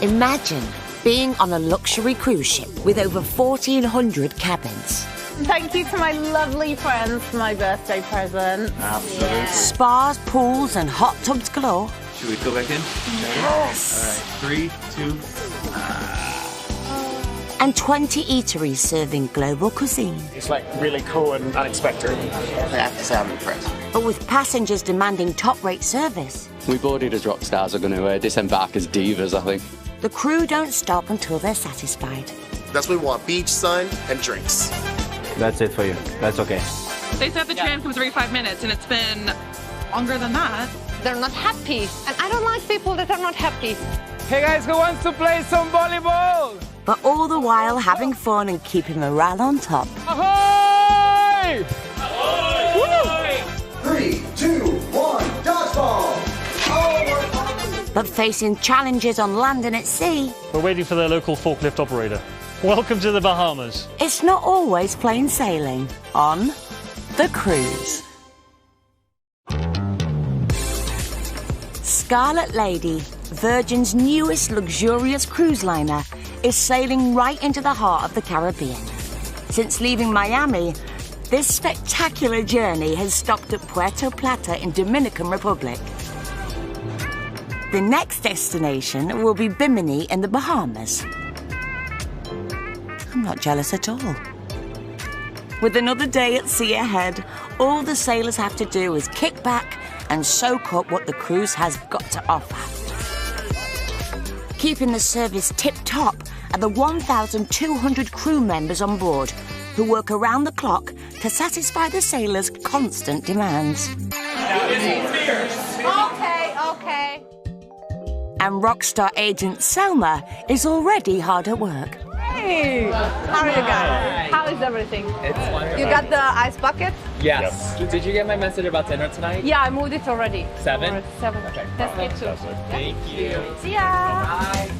Imagine being on a luxury cruise ship with over 1,400 cabins. Thank you to my lovely friends for my birthday present. Absolutely. Yeah. Spas, pools and hot tubs galore. Should we go back in? Yes. All right, 3, 2. And 20 eateries serving global cuisine. It's like really cool and unexpected. I have to say I'm impressed. But with passengers demanding top-rate service. We boarded as rock stars are going to disembark as divas, I think. The crew don't stop until they're satisfied. That's what we want, beach, sun, and drinks. That's it for you. That's okay. They said the tram comes every 5 minutes, and it's been longer than that. They're not happy. And I don't like people that are not happy. Hey guys, who wants to play some volleyball? But all the while having fun and keeping morale on top. Ahoy! Ahoy! 3, 2, 1, dodgeball! But facing challenges on land and at sea. We're waiting for their local forklift operator. Welcome to the Bahamas. It's not always plain sailing on the cruise. Scarlet Lady, Virgin's newest luxurious cruise liner, is sailing right into the heart of the Caribbean. Since leaving Miami, this spectacular journey has stopped at Puerto Plata in Dominican Republic. The next destination will be Bimini in the Bahamas. I'm not jealous at all. With another day at sea ahead, all the sailors have to do is kick back and soak up what the cruise has got to offer. Keeping the service tip-top are the 1,200 crew members on board who work around the clock to satisfy the sailors' constant demands. Okay. And rockstar agent Selma is already hard at work. Hey! How are you guys? How is everything? It's wonderful. You got the ice bucket? Yes. Did you get my message about dinner tonight? Yeah, I moved it already. 7? 7. Okay. That's good too. Thank you. See ya! Bye.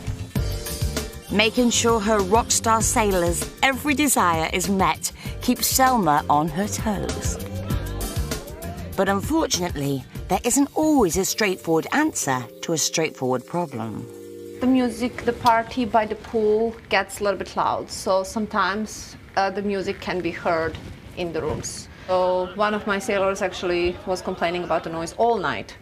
Making sure her rockstar sailors' every desire is met keeps Selma on her toes. But unfortunately, there isn't always a straightforward answer to a straightforward problem. The music, the party by the pool gets a little bit loud, so sometimes the music can be heard in the rooms. So one of my sailors actually was complaining about the noise all night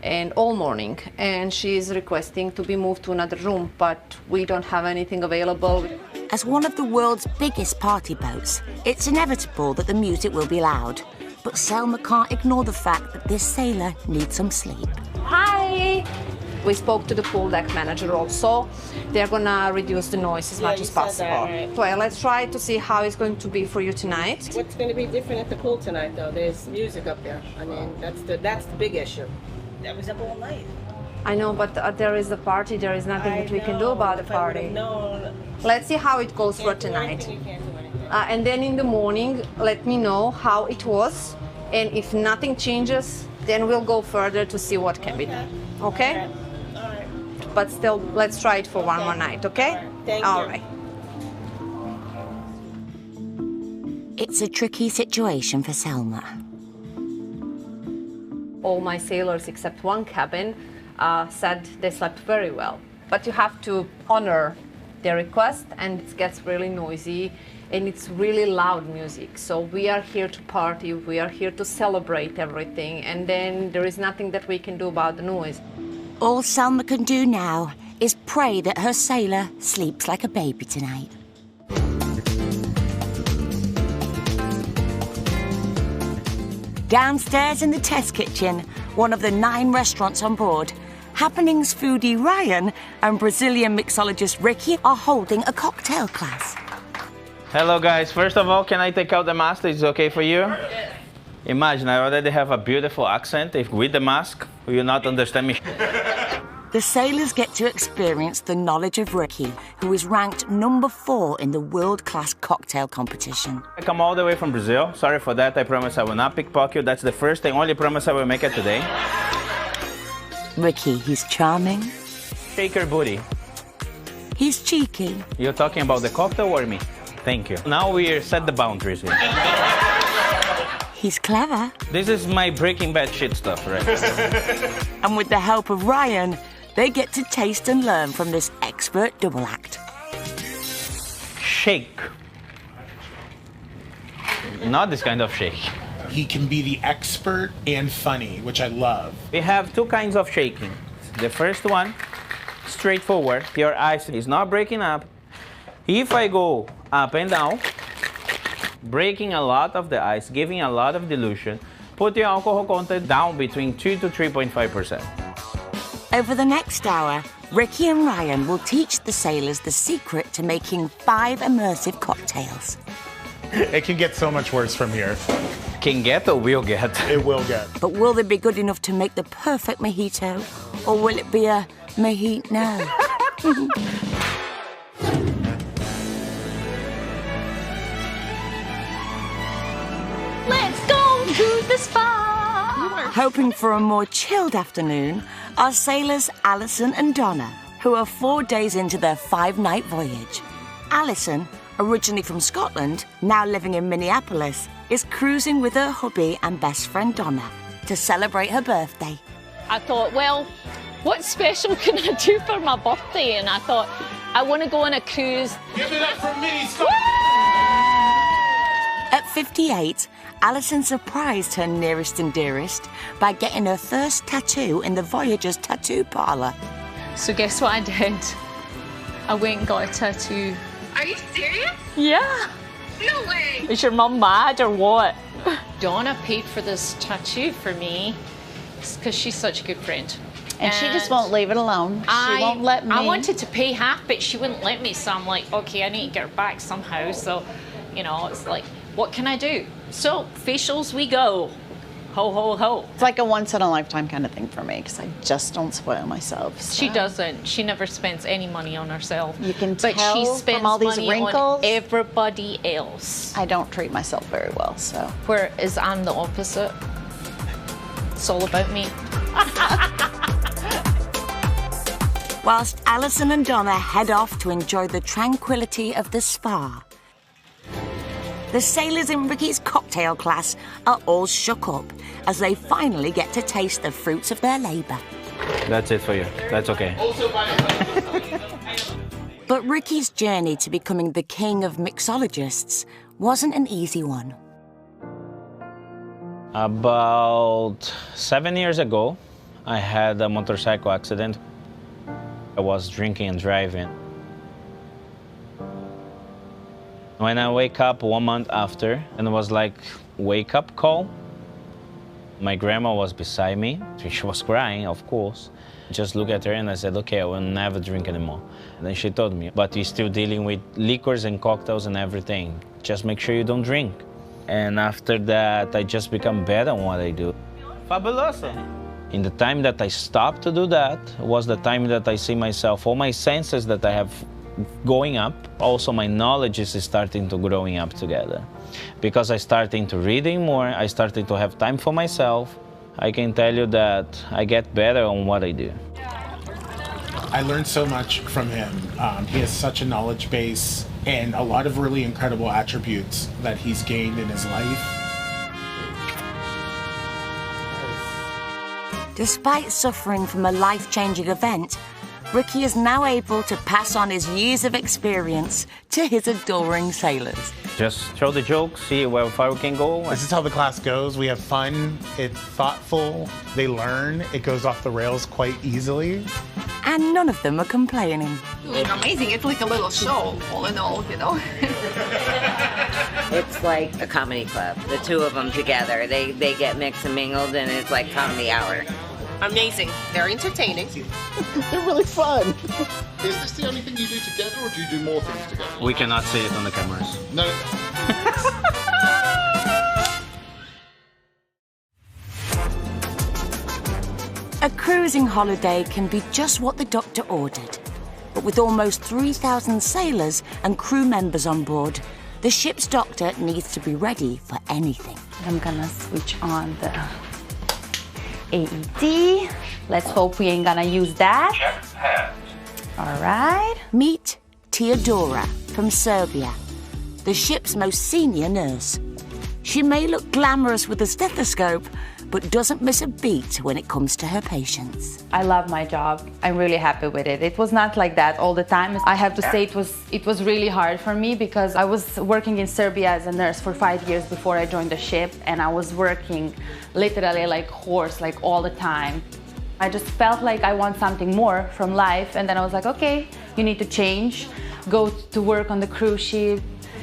and all morning, and she's requesting to be moved to another room, but we don't have anything available. As one of the world's biggest party boats, it's inevitable that the music will be loud. But Selma can't ignore the fact that this sailor needs some sleep. Hi! We spoke to the pool deck manager also. They're gonna reduce the noise as much as possible. Right. Well, let's try to see how it's going to be for you tonight. What's going to be different at the pool tonight, though? There's music up there. I mean, that's the big issue. That was up all night. I know, but there is a party. There is nothing that we can do about the party. No. Let's see how it goes for tonight. And then in the morning, let me know how it was. And if nothing changes, then we'll go further to see what can be done. Okay? All right. But still, let's try it for one more night, okay? Thank you. All right. It's a tricky situation for Selma. All my sailors, except one cabin, said they slept very well. But you have to honor their request, and it gets really noisy, and it's really loud music. So we are here to party, we are here to celebrate everything, and then there is nothing that we can do about the noise. All Selma can do now is pray that her sailor sleeps like a baby tonight. Downstairs in the test kitchen, one of the 9 restaurants on board, Happenings foodie Ryan and Brazilian mixologist Ricky are holding a cocktail class. Hello guys, first of all, can I take out the mask? Is it okay for you? Yes. Imagine, I already have a beautiful accent. If with the mask, will you not understand me? The sailors get to experience the knowledge of Ricky, who is ranked number 4 in the world-class cocktail competition. I come all the way from Brazil. Sorry for that, I promise I will not pickpocket you. That's the first and only promise I will make it today. Ricky, he's charming. Shake your booty. He's cheeky. You're talking about the cocktail or me? Thank you. Now we set the boundaries here. He's clever. This is my Breaking Bad shit stuff, right? And with the help of Ryan, they get to taste and learn from this expert double act. Shake. Not this kind of shake. He can be the expert and funny, which I love. We have two kinds of shaking. The first one, straightforward. Your ice is not breaking up. If I go up and down, breaking a lot of the ice, giving a lot of dilution, put your alcohol content down between 2 to 3.5%. Over the next hour, Ricky and Ryan will teach the sailors the secret to making 5 immersive cocktails. It can get so much worse from here. Can get or will get? It will get. But will they be good enough to make the perfect mojito? Or will it be a mojito? Let's go to the spa! Hoping for a more chilled afternoon are sailors Alison and Donna, who are 4 days into their 5-night voyage. Alison, originally from Scotland, now living in Minneapolis, is cruising with her hubby and best friend Donna to celebrate her birthday. I thought, well, what special can I do for my birthday? And I thought, I want to go on a cruise. Give it up for me, Scott! At 58, Alison surprised her nearest and dearest by getting her first tattoo in the Voyager's tattoo parlour. So guess what I did? I went and got a tattoo. Are you serious? Yeah. No way. Is your mum mad or what? Donna paid for this tattoo for me because she's such a good friend. And she just won't leave it alone. She won't let me. I wanted to pay half, but she wouldn't let me. So I'm like, okay, I need to get her back somehow. So, you know, it's like, what can I do? So, facials we go. Ho, ho, ho. It's like a once-in-a-lifetime kind of thing for me because I just don't spoil myself. So. She doesn't. She never spends any money on herself. You can but tell she spends from all these money wrinkles. On everybody else. I don't treat myself very well, so. Whereas I'm the opposite. It's all about me. Whilst Alison and Donna head off to enjoy the tranquility of the spa, the sailors in Ricky's cocktail class are all shook up as they finally get to taste the fruits of their labour. That's it for you. That's okay. But Ricky's journey to becoming the king of mixologists wasn't an easy one. About 7 years ago, I had a motorcycle accident. I was drinking and driving. When I wake up 1 month after, and it was like wake-up call, my grandma was beside me. She was crying, of course. Just look at her and I said, okay, I will never drink anymore. And then she told me, but you're still dealing with liquors and cocktails and everything. Just make sure you don't drink. And after that, I just become better at what I do. Fabuloso. In the time that I stopped to do that was the time that I see myself, all my senses that I have going up, also my knowledge is starting to growing up together. Because I starting to reading more, I starting to have time for myself. I can tell you that I get better on what I do. I learned so much from him. He has such a knowledge base and a lot of really incredible attributes that he's gained in his life. Despite suffering from a life-changing event, Ricky is now able to pass on his years of experience to his adoring sailors. Just throw the joke, see where far we can go. This is how the class goes. We have fun, it's thoughtful, they learn, it goes off the rails quite easily. And none of them are complaining. Amazing. It's like a little show, all in all, you know. It's like a comedy club. The two of them together, they get mixed and mingled, and it's like comedy hour. Amazing. They're entertaining. They're really fun. Is this the only thing you do together, or do you do more things together? We cannot see it on the cameras. No. A cruising holiday can be just what the doctor ordered. But with almost 3,000 sailors and crew members on board, the ship's doctor needs to be ready for anything. I'm gonna switch on the AED. Let's hope we ain't gonna use that. All right. Meet Teodora from Serbia, the ship's most senior nurse. She may look glamorous with a stethoscope, but doesn't miss a beat when it comes to her patients. I love my job. I'm really happy with it. It was not like that all the time. I have to say it was really hard for me because I was working in Serbia as a nurse for 5 years before I joined the ship, and I was working literally like horse, like all the time. I just felt like I want something more from life, and then I was like, okay, you need to change, go to work on the cruise ship,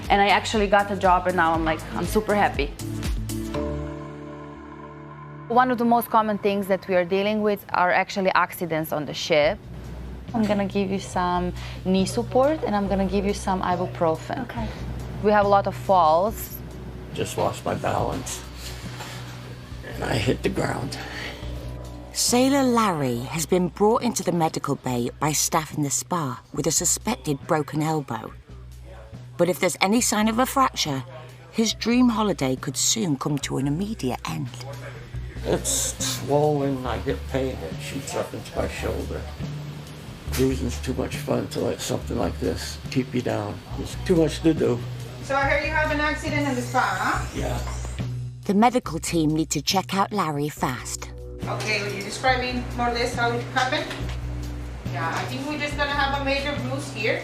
and I actually got a job, and now I'm super happy. One of the most common things that we are dealing with are actually accidents on the ship. I'm gonna give you some knee support, and I'm gonna give you some ibuprofen. Okay. We have a lot of falls. Just lost my balance, and I hit the ground. Sailor Larry has been brought into the medical bay by staff in the spa with a suspected broken elbow. But if there's any sign of a fracture, his dream holiday could soon come to an immediate end. It's swollen, I get pain, it shoots up into my shoulder. Cruising's too much fun to let something like this keep you down. There's too much to do. So I heard you have an accident in the spa, huh? Yeah. The medical team need to check out Larry fast. Okay, will you describe me more or less how it happened? Yeah, I think we're just gonna have a major bruise here.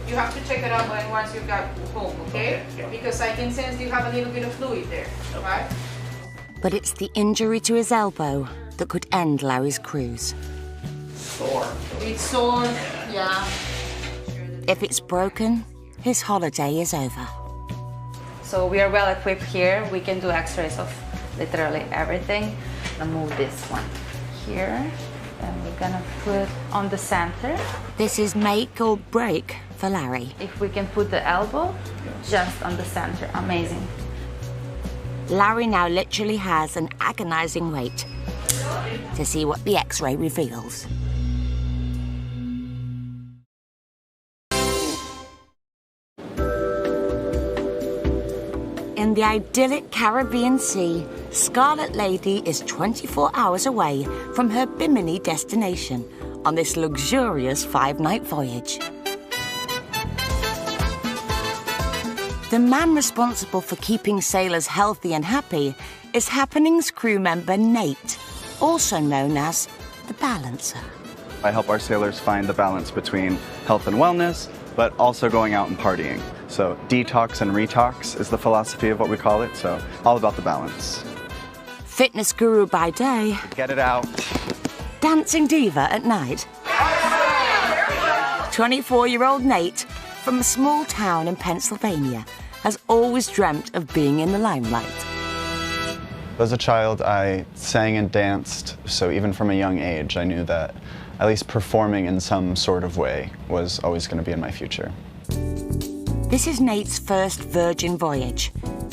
You have to check it out once you got home, okay? Because I can sense you have a little bit of fluid there, right? But it's the injury to his elbow that could end Larry's cruise. Sore. It's sore, yeah. If it's broken, his holiday is over. So we are well equipped here. We can do x-rays of literally everything. I'm gonna move this one here, and we're gonna put on the center. This is make or break for Larry. If we can put the elbow just on the center, amazing. Larry now literally has an agonizing wait to see what the x-ray reveals. In the idyllic Caribbean Sea, Scarlet Lady is 24 hours away from her Bimini destination on this luxurious 5-night voyage. The man responsible for keeping sailors healthy and happy is Happening's crew member Nate, also known as the Balancer. I help our sailors find the balance between health and wellness, but also going out and partying. So detox and retox is the philosophy of what we call it, so all about the balance. Fitness guru by day. Get it out. Dancing diva at night. 24-year-old Nate, from a small town in Pennsylvania, has always dreamt of being in the limelight. As a child, I sang and danced, so even from a young age, I knew that at least performing in some sort of way was always going to be in my future. This is Nate's first Virgin voyage.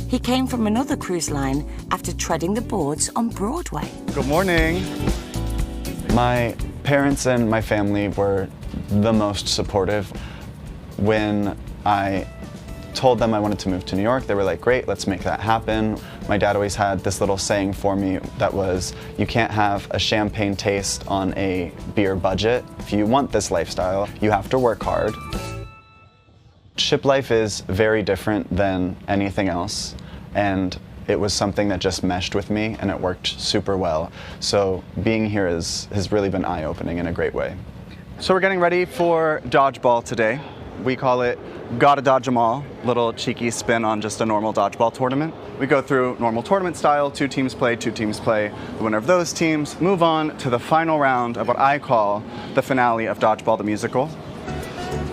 He came from another cruise line after treading the boards on Broadway. Good morning. My parents and my family were the most supportive. When I told them I wanted to move to New York, they were like, great, let's make that happen. My dad always had this little saying for me that was, you can't have a champagne taste on a beer budget. If you want this lifestyle, you have to work hard. Ship life is very different than anything else, and it was something that just meshed with me, and it worked super well. So being here has really been eye-opening in a great way. So we're getting ready for dodgeball today. We call it Gotta Dodge 'em All, little cheeky spin on just a normal dodgeball tournament. We go through normal tournament style, 2 teams play, 2 teams play. The winner of those teams move on to the final round of what I call the finale of Dodgeball the Musical.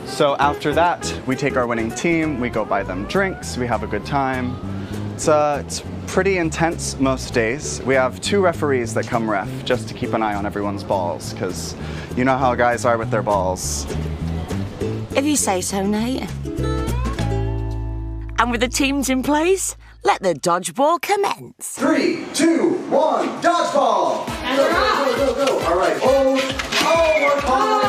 So after that, we take our winning team, we go buy them drinks, we have a good time. It's pretty intense most days. We have 2 referees that come ref just to keep an eye on everyone's balls, because you know how guys are with their balls. If you say so, Nate. And with the teams in place, let the dodgeball commence. 3, 2, 1, dodgeball! And Go, we're off. go, go, go, go. All right, hold. Oh, we're calling.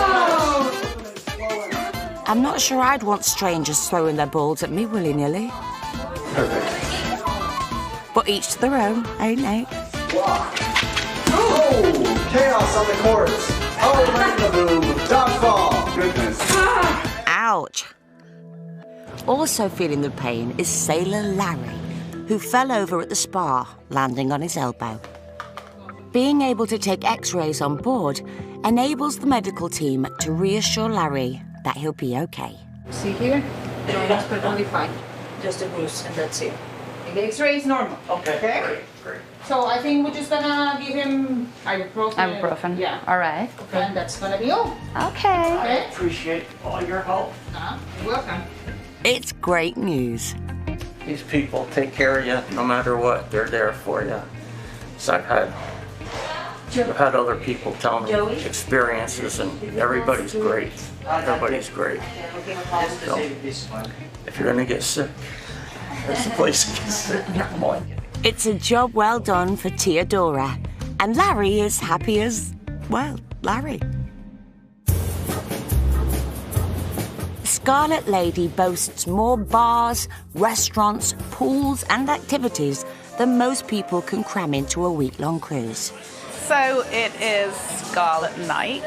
I'm not sure I'd want strangers throwing their balls at me willy-nilly. Perfect. But each to their own, eh, Nate? Block. Oh, chaos on the courts. Oh, right in the boom. Dodgeball. Goodness. Ouch. Also feeling the pain is Sailor Larry, who fell over at the spa, landing on his elbow. Being able to take x-rays on board enables the medical team to reassure Larry that he'll be okay. See here? Joints perfectly fine. Just a bruise and that's it. The x-ray is normal. Okay? Great. So I think we're just gonna give him ibuprofen. Ibuprofen. Yeah. All right. Okay. And that's gonna be all. Okay. I appreciate all your help. You're welcome. It's great news. These people take care of you no matter what. They're there for you. So I've had other people tell me experiences, and everybody's great. Everybody's great. So if you're gonna get sick, there's a place to get sick. Come on. It's a job well done for Teodora, and Larry is happy as, well, Larry. Scarlet Lady boasts more bars, restaurants, pools and activities than most people can cram into a week-long cruise. So it is Scarlet Night.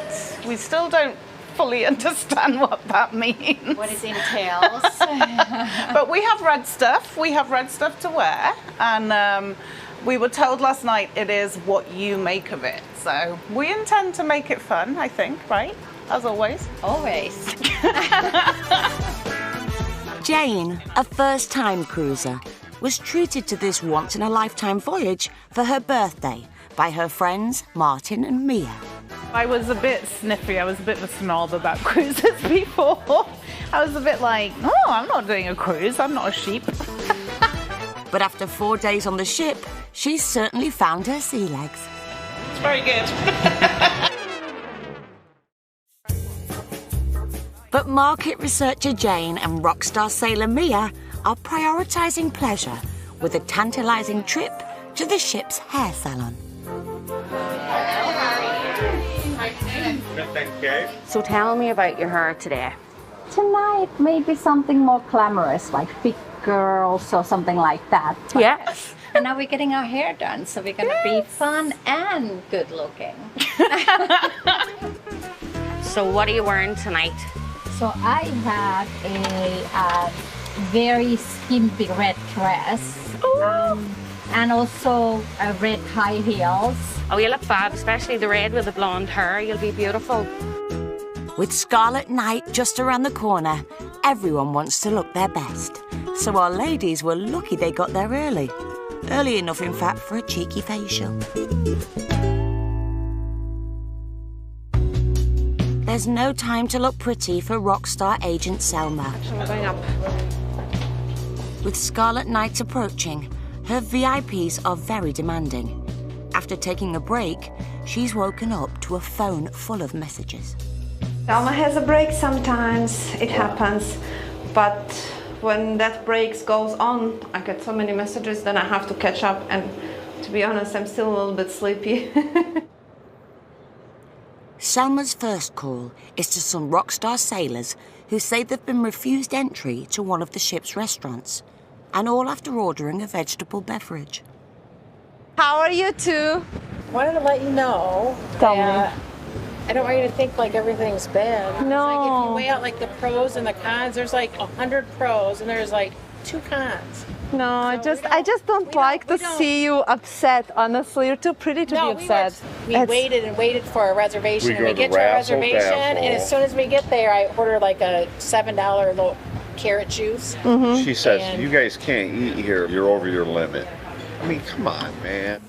We still don't fully understand what that means. What it entails. But we have red stuff. We have red stuff to wear. And we were told last night it is what you make of it. So we intend to make it fun, I think, right? As always. Always. Jane, a first-time cruiser, was treated to this once-in-a-lifetime voyage for her birthday by her friends Martin and Mia. I was a bit sniffy. I was a bit of a snob about cruises before. I was a bit like, oh, I'm not doing a cruise. I'm not a sheep. But after 4 days on the ship, she's certainly found her sea legs. It's very good. But market researcher Jane and rock star sailor Mia are prioritising pleasure with a tantalising trip to the ship's hair salon. So tell me about your hair today. Tonight, maybe something more glamorous, like big girls or something like that. Yes. And now we're getting our hair done, so we're going to be fun and good looking. So what are you wearing tonight? So I have a very skimpy red dress. And also red high heels. Oh, you look fab, especially the red with the blonde hair. You'll be beautiful. With Scarlet Night just around the corner, everyone wants to look their best. So our ladies were lucky they got there early. Early enough, in fact, for a cheeky facial. There's no time to look pretty for rock star agent Selma. I'm going up. With Scarlet Night approaching, her VIPs are very demanding. After taking a break, she's woken up to a phone full of messages. Selma has a break sometimes, it happens, but when that break goes on, I get so many messages, then I have to catch up, and to be honest, I'm still a little bit sleepy. Selma's first call is to some rock star sailors who say they've been refused entry to one of the ship's restaurants, and all after ordering a vegetable beverage. How are you two? Wanted to let you know. Tell me. I don't want you to think like everything's bad. No. It's like if you weigh out like the pros and the cons, there's like 100 pros and there's like 2 cons. No, I just don't like to see you upset, honestly. You're too pretty to be upset. We waited and waited for a reservation. We And we go get to to our Razzle reservation, Dazzle. and as soon as we get there, I order like a $7 little carrot juice. She says, And- you guys can't eat here. You're over your limit. I mean, come on, man.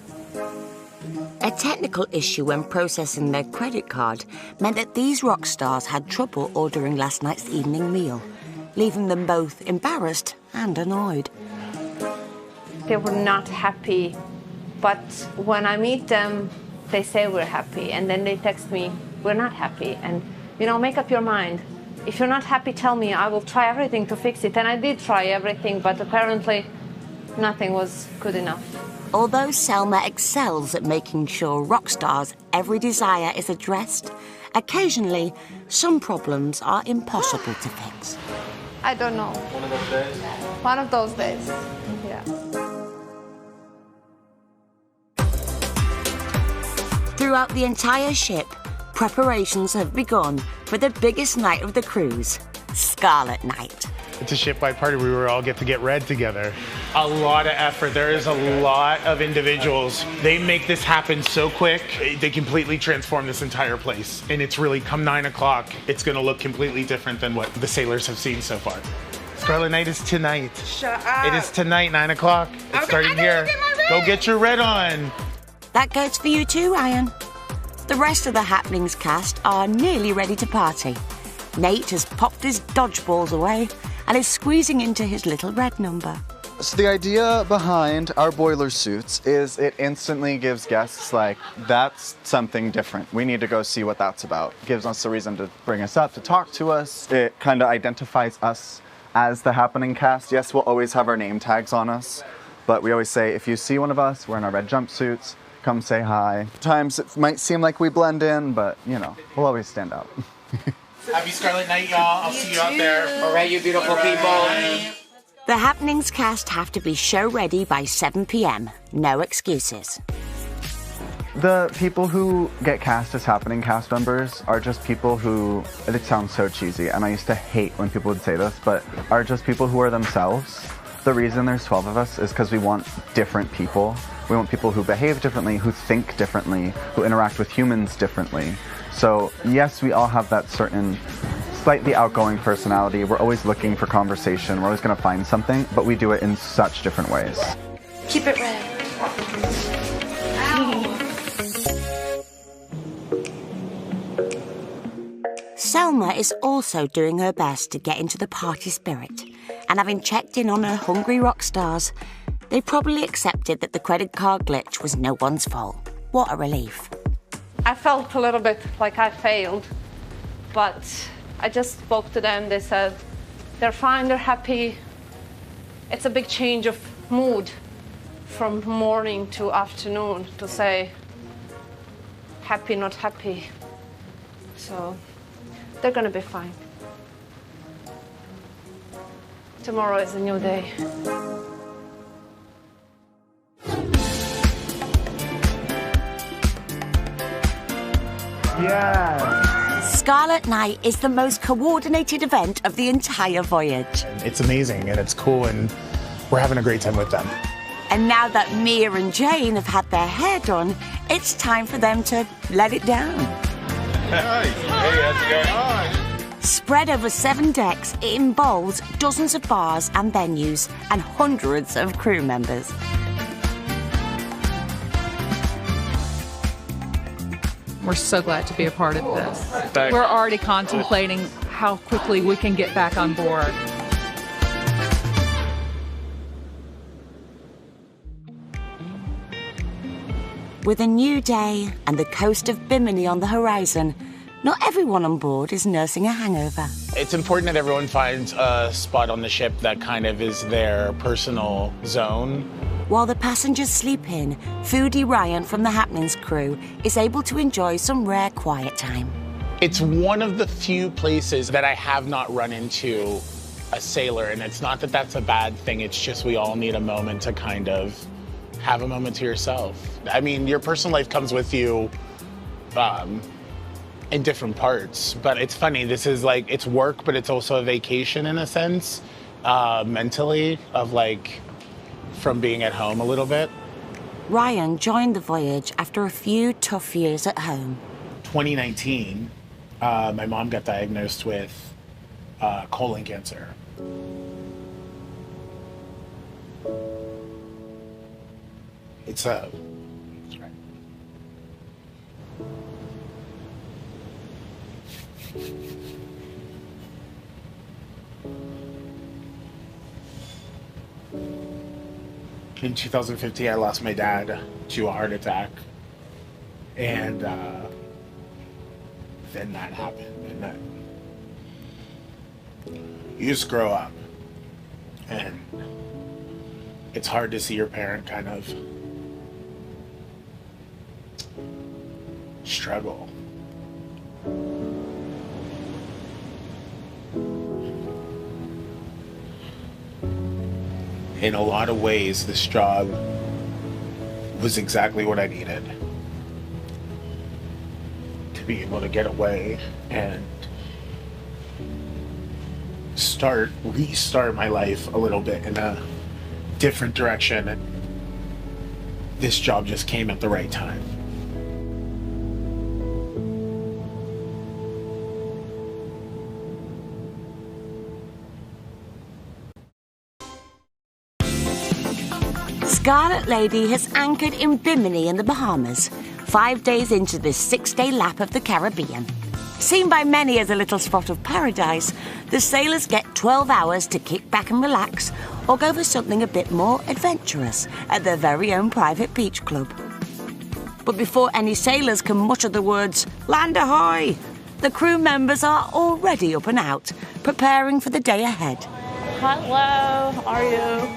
A technical issue when processing their credit card meant that these rock stars had trouble ordering last night's evening meal, leaving them both embarrassed and annoyed. They were not happy, but when I meet them, they say we're happy, and then they text me, we're not happy, and make up your mind. If you're not happy, tell me, I will try everything to fix it. And I did try everything, but apparently nothing was good enough. Although Selma excels at making sure rock stars' every desire is addressed, occasionally some problems are impossible to fix. I don't know. One of those days? One of those days, yeah. Throughout the entire ship, preparations have begun for the biggest night of the cruise, Scarlet Night. It's a ship-wide party where we all get to get red together. A lot of effort. There is a lot of individuals. They make this happen so quick. They completely transform this entire place. And it's really, come 9 o'clock, it's gonna look completely different than what the sailors have seen so far. Scarlet Night is tonight. Shut up. It is tonight, 9 o'clock. It's starting here. Go get your red on. That goes for you too, Ryan. The rest of the Happenings cast are nearly ready to party. Nate has popped his dodgeballs away and is squeezing into his little red number. So the idea behind our boiler suits is it instantly gives guests like, that's something different. We need to go see what that's about. It gives us a reason to bring us up, to talk to us. It kind of identifies us as the Happening cast. Yes, we'll always have our name tags on us, but we always say, if you see one of us wearing our red jumpsuits, come say hi. Sometimes it might seem like we blend in, but you know, we'll always stand out. Happy Scarlet Night, y'all. I'll see you out there. All right, you beautiful people. The Happenings cast have to be show ready by 7 p.m. No excuses. The people who get cast as Happening cast members are just people who, it sounds so cheesy, and I used to hate when people would say this, but are just people who are themselves. The reason there's 12 of us is because we want different people. We want people who behave differently, who think differently, who interact with humans differently. So yes, we all have that certain slightly outgoing personality. We're always looking for conversation. We're always going to find something, but we do it in such different ways. Keep it red. Selma is also doing her best to get into the party spirit, and having checked in on her hungry rock stars, they probably accepted that the credit card glitch was no one's fault. What a relief. I felt a little bit like I failed, but I just spoke to them. They said they're fine, they're happy. It's a big change of mood from morning to afternoon to say happy, not happy. So they're gonna be fine. Tomorrow is a new day. Yeah. Scarlet Night is the most coordinated event of the entire voyage. It's amazing and it's cool and we're having a great time with them. And now that Mia and Jane have had their hair done, it's time for them to let it down. Hey, how's it going? Spread over 7 decks, it involves dozens of bars and venues and hundreds of crew members. We're so glad to be a part of this. We're already contemplating how quickly we can get back on board. With a new day and the coast of Bimini on the horizon, not everyone on board is nursing a hangover. It's important that everyone finds a spot on the ship that kind of is their personal zone. While the passengers sleep in, Foodie Ryan from the Happenings crew is able to enjoy some rare quiet time. It's one of the few places that I have not run into a sailor, and it's not that that's a bad thing, it's just we all need a moment to kind of have a moment to yourself. I mean, your personal life comes with you in different parts, but it's funny, this is like, it's work, but it's also a vacation in a sense, mentally, of like, from being at home a little bit. Ryan joined the voyage after a few tough years at home. 2019, my mom got diagnosed with colon cancer. It's a... In 2015, I lost my dad to a heart attack. And then that happened. And then you just grow up. And it's hard to see your parent kind of struggle. In a lot of ways, this job was exactly what I needed. To be able to get away and restart my life a little bit in a different direction. This job just came at the right time. Scarlet Lady has anchored in Bimini in the Bahamas, 5 days into this 6-day lap of the Caribbean. Seen by many as a little spot of paradise, the sailors get 12 hours to kick back and relax or go for something a bit more adventurous at their very own private beach club. But before any sailors can mutter the words, "Land ahoy!" the crew members are already up and out, preparing for the day ahead. Hello, how are you?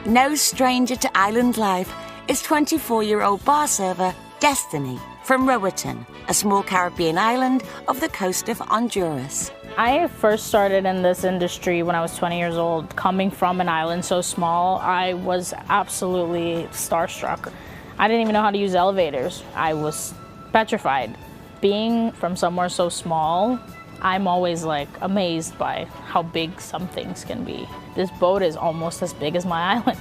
No stranger to island life is 24-year-old bar server Destiny from Roatan, a small Caribbean island off the coast of Honduras. I first started in this industry when I was 20 years old. Coming from an island so small, I was absolutely starstruck. I didn't even know how to use elevators. I was petrified. Being from somewhere so small, I'm always like amazed by how big some things can be. This boat is almost as big as my island.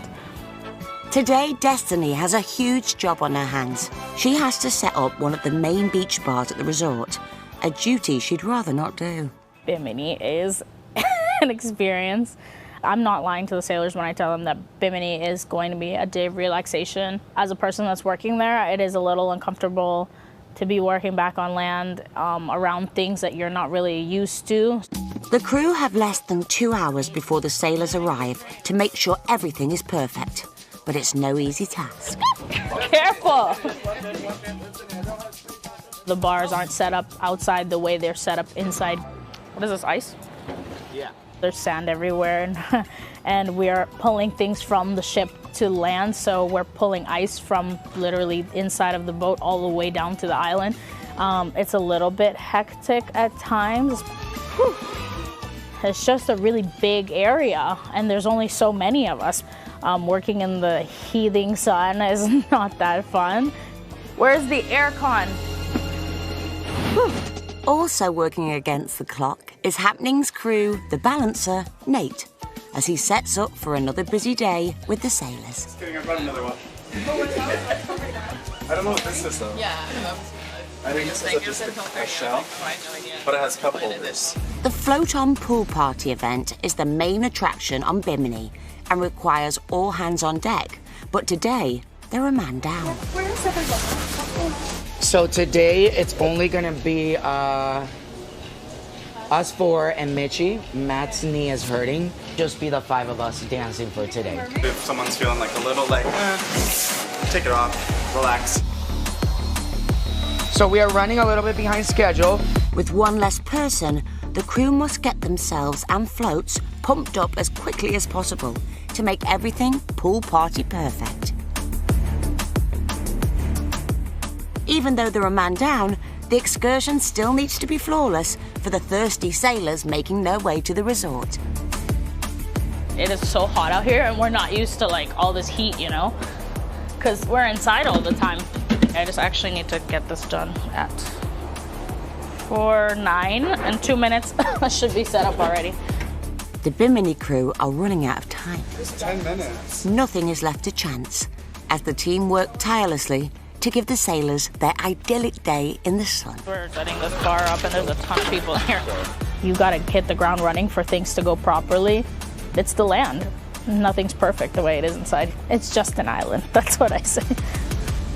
Today, Destiny has a huge job on her hands. She has to set up one of the main beach bars at the resort, a duty she'd rather not do. Bimini is an experience. I'm not lying to the sailors when I tell them that Bimini is going to be a day of relaxation. As a person that's working there, it is a little uncomfortable to be working back on land around things that you're not really used to. The crew have less than 2 hours before the sailors arrive to make sure everything is perfect. But it's no easy task. Careful! The bars aren't set up outside the way they're set up inside. What is this, ice? Yeah. There's sand everywhere, and we are pulling things from the ship to land, so we're pulling ice from literally inside of the boat all the way down to the island. It's a little bit hectic at times. Whew. It's just a really big area, and there's only so many of us. Working in the heating sun is not that fun. Where's the aircon? Also working against the clock is Happening's crew, the balancer, Nate, as he sets up for another busy day with the sailors. I brought another one. I don't know what this is though. Yeah, I think this is just a shell, but it has cup holders. The float-on pool party event is the main attraction on Bimini and requires all hands on deck. But today, they're a man down. So today, it's only gonna be us four and Mitchie. Matt's knee is hurting. Just be the 5 of us dancing for today. If someone's feeling like a little like, take it off, relax. So we are running a little bit behind schedule. With one less person, the crew must get themselves and floats pumped up as quickly as possible to make everything pool party perfect. Even though they're a man down, the excursion still needs to be flawless for the thirsty sailors making their way to the resort. It is so hot out here, and we're not used to like all this heat, you know, because we're inside all the time. I just actually need to get this done at 4:09 in 2 minutes. I should be set up already. The Bimini crew are running out of time. Just 10 minutes. Nothing is left to chance as the team work tirelessly to give the sailors their idyllic day in the sun. We're setting this bar up and there's a ton of people here. You gotta hit the ground running for things to go properly. It's the land. Nothing's perfect the way it is inside. It's just an island, that's what I say.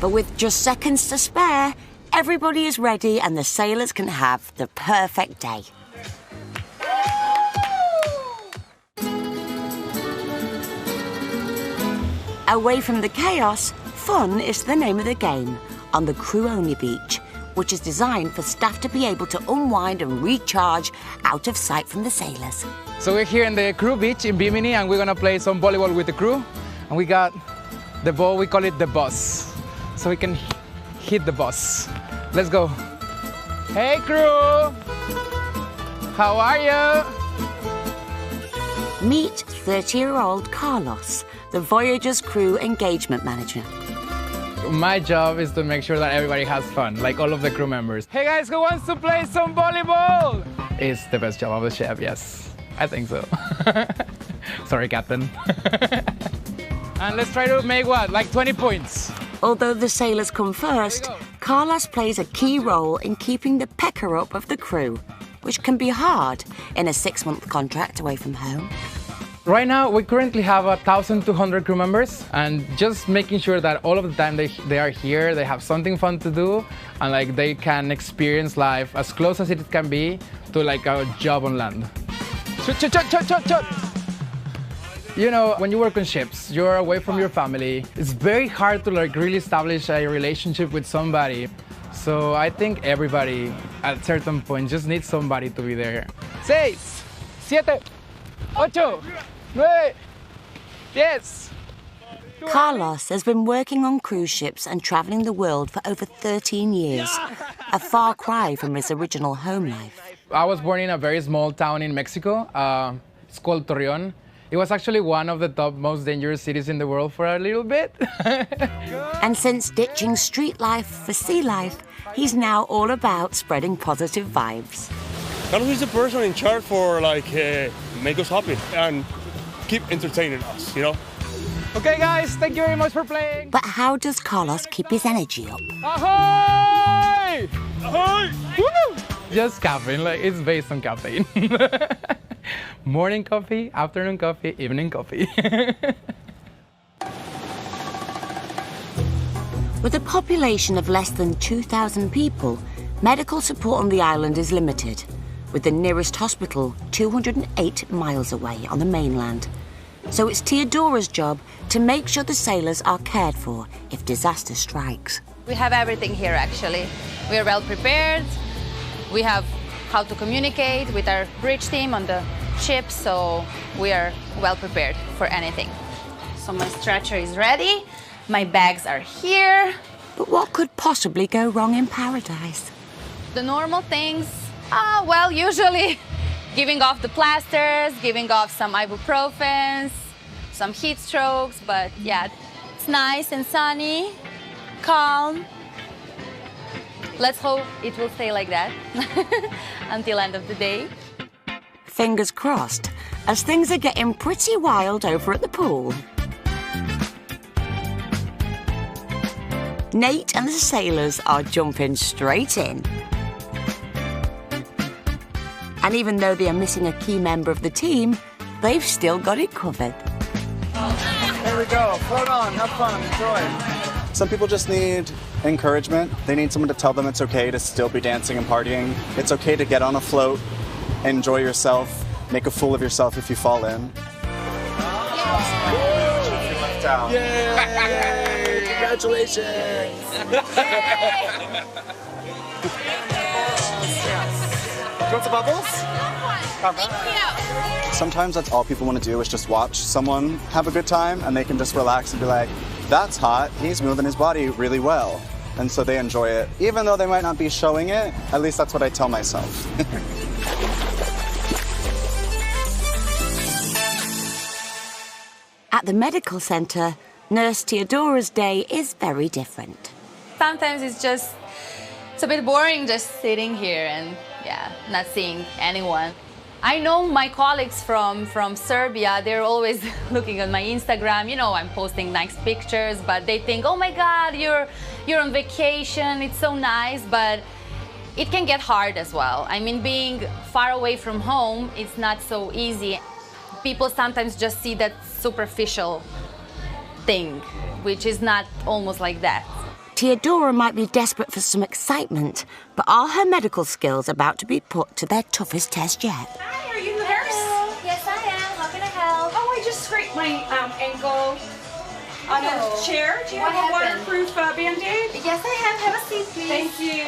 But with just seconds to spare, everybody is ready and the sailors can have the perfect day. Away from the chaos, fun is the name of the game on the crew-only beach, which is designed for staff to be able to unwind and recharge out of sight from the sailors. So we're here in the crew beach in Bimini, and we're gonna play some volleyball with the crew. And we got the ball, we call it the bus. So we can hit the bus. Let's go. Hey crew! How are you? Meet 30-year-old Carlos, the Voyager's crew engagement manager. my job is to make sure that everybody has fun, like all of the crew members. Hey guys, who wants to play some volleyball? It's the best job of the chef, yes. I think so. Sorry, Captain. And let's try to make what, like 20 points? Although the sailors come first, Carlos plays a key role in keeping the pecker up of the crew, which can be hard in a 6-month contract away from home. Right now, we currently have 1,200 crew members, and just making sure that all of the time they are here, they have something fun to do, and like they can experience life as close as it can be to like a job on land. You know, when you work on ships, you're away from your family. It's very hard to like really establish a relationship with somebody. So I think everybody at a certain point just needs somebody to be there. 6, 7, 8, 9, 10. Carlos has been working on cruise ships and travelling the world for over 13 years, a far cry from his original home life. I was born in a very small town in Mexico. It's called Torreon. It was actually one of the top most dangerous cities in the world for a little bit. And since ditching street life for sea life, he's now all about spreading positive vibes. Carlos is the person in charge for like make us happy and keep entertaining us, you know? Okay guys, thank you very much for playing. But how does Carlos keep his energy up? Ahoy! Ahoy! Woo! Just caffeine, like it's based on caffeine. Morning coffee, afternoon coffee, evening coffee. With a population of less than 2,000 people, medical support on the island is limited, with the nearest hospital 208 miles away on the mainland. So it's Teodora's job to make sure the sailors are cared for if disaster strikes. We have everything here, actually. We are well prepared. We have how to communicate with our bridge team on the ship, so we are well prepared for anything. So my stretcher is ready. My bags are here. But what could possibly go wrong in paradise? The normal things, well, usually giving off the plasters, giving off some ibuprofens, some heat strokes, but yeah, it's nice and sunny, calm. Let's hope it will stay like that until end of the day. Fingers crossed, as things are getting pretty wild over at the pool. Nate and the sailors are jumping straight in. And even though they are missing a key member of the team, they've still got it covered. There we go, float on, have fun, enjoy. Some people just need encouragement. They need someone to tell them it's okay to still be dancing and partying. It's okay to get on a float, enjoy yourself, make a fool of yourself if you fall in. Yay! Congratulations! Do you want some bubbles? Sometimes that's all people want to do is just watch someone have a good time and they can just relax and be like, that's hot, he's moving his body really well. And so they enjoy it. Even though they might not be showing it, at least that's what I tell myself. At the medical centre, Nurse Teodora's day is very different. Sometimes it's a bit boring just sitting here and yeah, not seeing anyone. I know my colleagues from Serbia, they're always looking at my Instagram. You know, I'm posting nice pictures, but they think, oh my God, you're on vacation, it's so nice, but it can get hard as well. I mean, being far away from home, it's not so easy. People sometimes just see that superficial thing, which is not almost like that. Teodora might be desperate for some excitement, but are her medical skills about to be put to their toughest test yet? Hi, are you the nurse? Yes, I am. How can I help? Oh, I just scraped my ankle on a chair. Do you have a waterproof Band-Aid? Yes, I have. Have a seat, please. Thank you.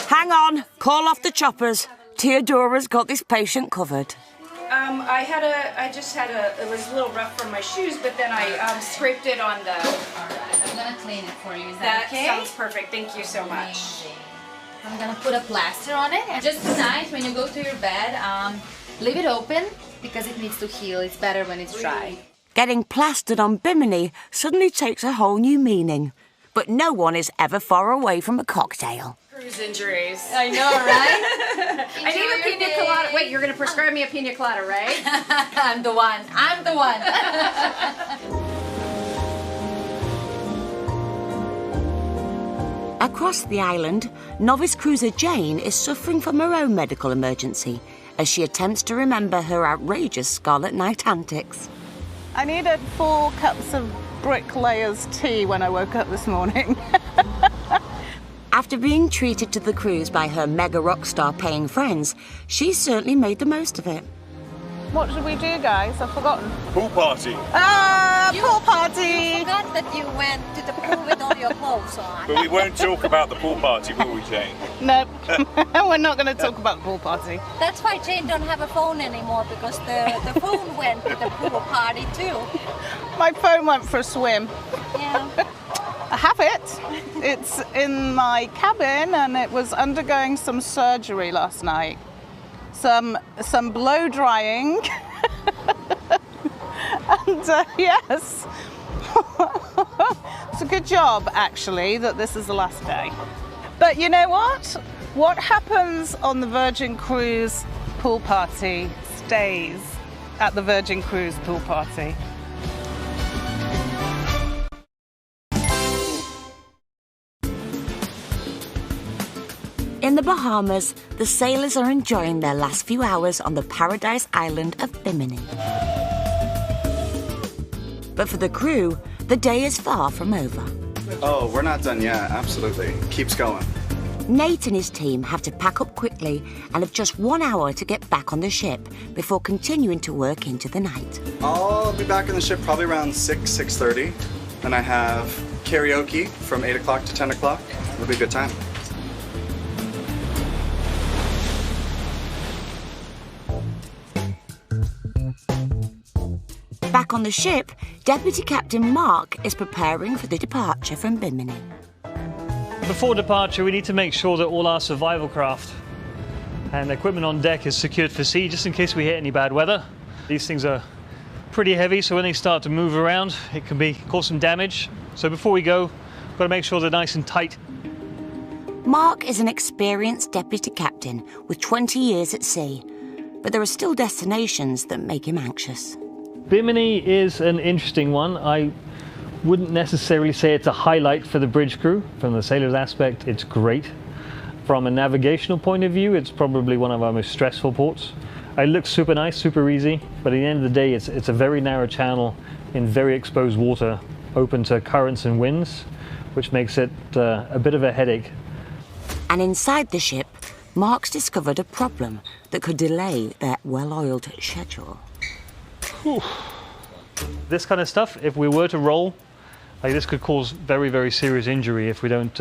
Hang on, call off the choppers. Teodora's got this patient covered. It was a little rough from my shoes, but then I scraped it on the... I'm gonna clean it for you, is that okay? That sounds perfect, thank you so much. I'm gonna put a plaster on it. And just tonight, when you go to your bed, leave it open because it needs to heal. It's better when it's dry. Getting plastered on Bimini suddenly takes a whole new meaning. But no one is ever far away from a cocktail. Cruise injuries. I know, right? I need a pina colada. Wait, you're going to prescribe me a pina colada, right? I'm the one. I'm the one. Across the island, novice cruiser Jane is suffering from her own medical emergency as she attempts to remember her outrageous Scarlet Night antics. I needed 4 cups of bricklayer's tea when I woke up this morning. After being treated to the cruise by her mega rock star paying friends, she certainly made the most of it. What should we do, guys? I've forgotten. Pool party. Pool party! You forgot that you went to the pool with all your clothes on. But we won't talk about the pool party, will we, Jane? No, we're not going to talk about the pool party. That's why Jane don't have a phone anymore, because the phone went to the pool party too. My phone went for a swim. Yeah. I have it. It's in my cabin and it was undergoing some surgery last night. Some blow drying. And yes, it's a good job actually that this is the last day. But you know what? What happens on the Virgin Cruise pool party stays at the Virgin Cruise pool party. In the Bahamas, the sailors are enjoying their last few hours on the paradise island of Bimini. But for the crew, the day is far from over. Oh, we're not done yet, absolutely. Keeps going. Nate and his team have to pack up quickly and have just 1 hour to get back on the ship before continuing to work into the night. I'll be back on the ship probably around 6:30. Then I have karaoke from 8 o'clock to 10 o'clock. It'll be a good time. Back on the ship, Deputy Captain Mark is preparing for the departure from Bimini. Before departure, we need to make sure that all our survival craft and equipment on deck is secured for sea, just in case we hit any bad weather. These things are pretty heavy, so when they start to move around, it can cause some damage. So before we go, we've got to make sure they're nice and tight. Mark is an experienced deputy captain with 20 years at sea, but there are still destinations that make him anxious. Bimini is an interesting one. I wouldn't necessarily say it's a highlight for the bridge crew. From the sailor's aspect, it's great. From a navigational point of view, it's probably one of our most stressful ports. It looks super nice, super easy, but at the end of the day, it's a very narrow channel in very exposed water, open to currents and winds, which makes it a bit of a headache. And inside the ship, Mark's discovered a problem that could delay their well-oiled schedule. Whew. This kind of stuff, if we were to roll, this could cause very, very serious injury if we don't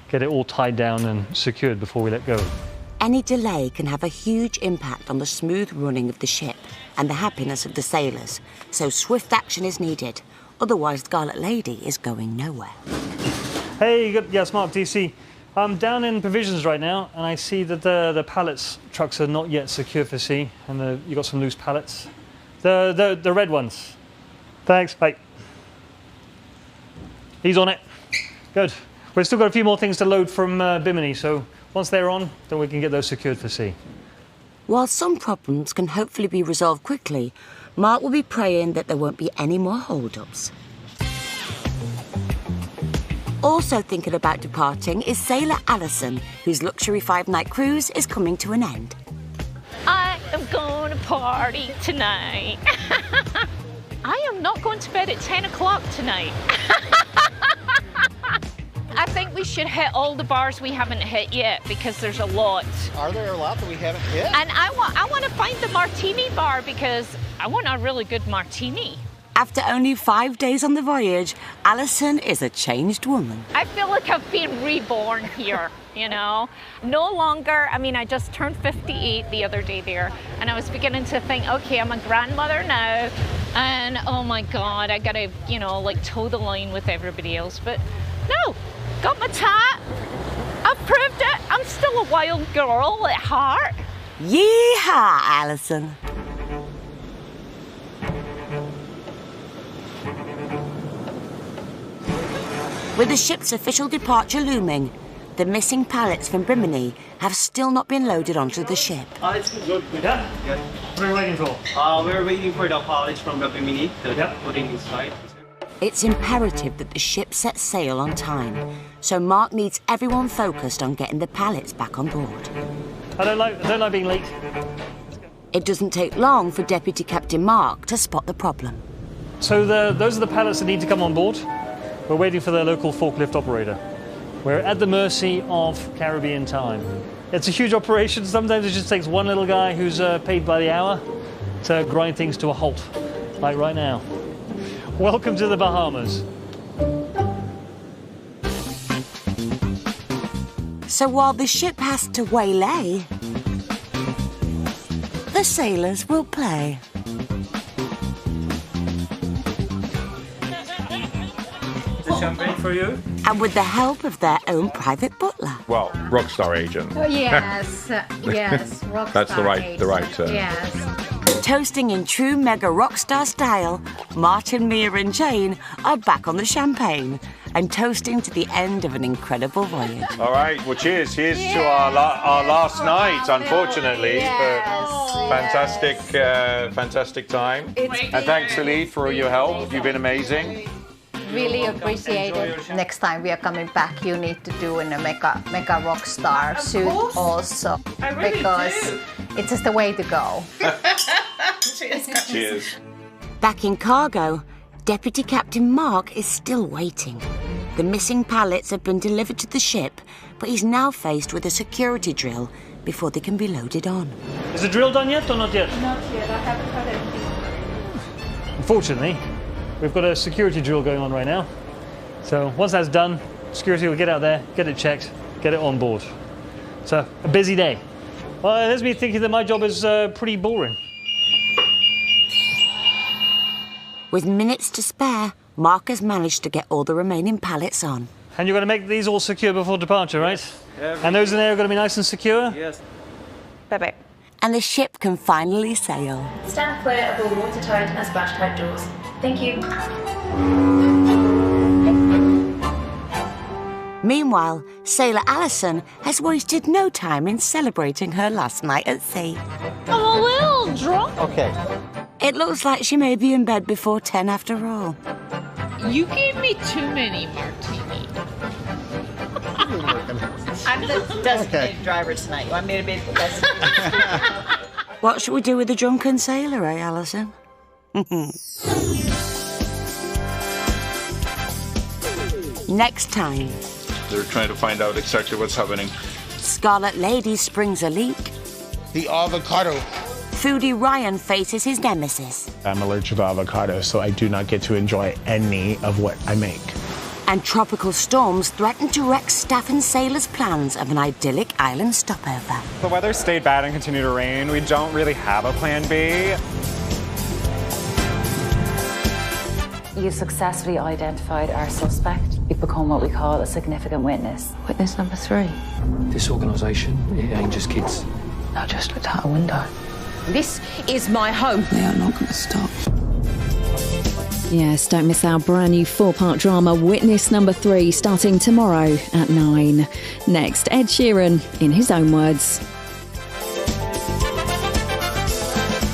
get it all tied down and secured before we let go. Any delay can have a huge impact on the smooth running of the ship and the happiness of the sailors, so swift action is needed. Otherwise, Scarlet Lady is going nowhere. Hey, yes, Mark, DC. I'm down in provisions right now, and I see that the pallets trucks are not yet secure for sea, and you got some loose pallets. The red ones. Thanks, bye. He's on it. Good. We've still got a few more things to load from Bimini, so once they're on, then we can get those secured for sea. While some problems can hopefully be resolved quickly, Mark will be praying that there won't be any more hold-ups. Also thinking about departing is sailor Alison, whose luxury 5-night cruise is coming to an end. I am going to party tonight. I am not going to bed at 10 o'clock tonight. I think we should hit all the bars we haven't hit yet, because there's a lot. Are there a lot that we haven't hit? And I want to find the martini bar, because I want a really good martini. After only 5 days on the voyage, Alison is a changed woman. I feel like I've been reborn here, you know? No longer, I just turned 58 the other day there, and I was beginning to think, okay, I'm a grandmother now, and oh my God, I gotta, toe the line with everybody else. But no, got my tat, I've proved it, I'm still a wild girl at heart. Yeehaw, Alison. With the ship's official departure looming, the missing pallets from Bimini have still not been loaded onto the ship. It's good. We done? Yeah. What are we waiting for? We're waiting for the pallets from the Bimini to putting inside. It's imperative that the ship sets sail on time, so Mark needs everyone focused on getting the pallets back on board. I don't like being late. It doesn't take long for Deputy Captain Mark to spot the problem. So those are the pallets that need to come on board. We're waiting for the local forklift operator. We're at the mercy of Caribbean time. It's a huge operation. Sometimes it just takes one little guy who's paid by the hour to grind things to a halt, like right now. Welcome to the Bahamas. So while the ship has to waylay, the sailors will play. The champagne for you? And with the help of their own private butler. Well, rockstar agent. Oh, yes, yes, rockstar That's the right term. Yes. Toasting in true mega rockstar style, Martin, Mia and Jane are back on the champagne and toasting to the end of an incredible voyage. All right, well, cheers. Here's to our last night, unfortunately. Yes. But fantastic time. And thanks, Elite, for all your help. You've been amazing. Really appreciate it. Next time we are coming back, you need to do in a mega rock star suit also, because it's just the way to go. Cheers. Back in cargo, Deputy Captain Mark is still waiting. The missing pallets have been delivered to the ship, but he's now faced with a security drill before they can be loaded on. Is the drill done yet or not yet? Not yet, I haven't heard anything. Unfortunately, we've got a security drill going on right now. So once that's done, security will get out there, get it checked, get it on board. So, a busy day. Well, it has me thinking that my job is pretty boring. With minutes to spare, Mark has managed to get all the remaining pallets on. And you're going to make these all secure before departure, right? Yeah, and those in there are going to be nice and secure? Yes. Bye-bye. And the ship can finally sail. Stand clear of all watertight and splash-tight doors. Thank you. Meanwhile, sailor Alison has wasted no time in celebrating her last night at sea. I'm a little drunk. Okay. It looks like she may be in bed before 10 after all. You gave me too many martinis. I'm the designated driver tonight. You want me to be the designated? What should we do with the drunken sailor, eh, Alison? Next time. They're trying to find out exactly what's happening. Scarlet Lady springs a leak. The avocado. Foodie Ryan faces his nemesis. I'm allergic to avocado, so I do not get to enjoy any of what I make. And tropical storms threaten to wreck staff and sailors' plans of an idyllic island stopover. The weather stayed bad and continued to rain. We don't really have a plan B. You successfully identified our suspect. You've become what we call a significant witness. Witness number 3. This organisation, it ain't just kids. Now just looked out a window. This is my home. They are not going to stop. Yes, don't miss our brand new 4-part drama Witness Number 3 starting tomorrow at 9. Next, Ed Sheeran in his own words.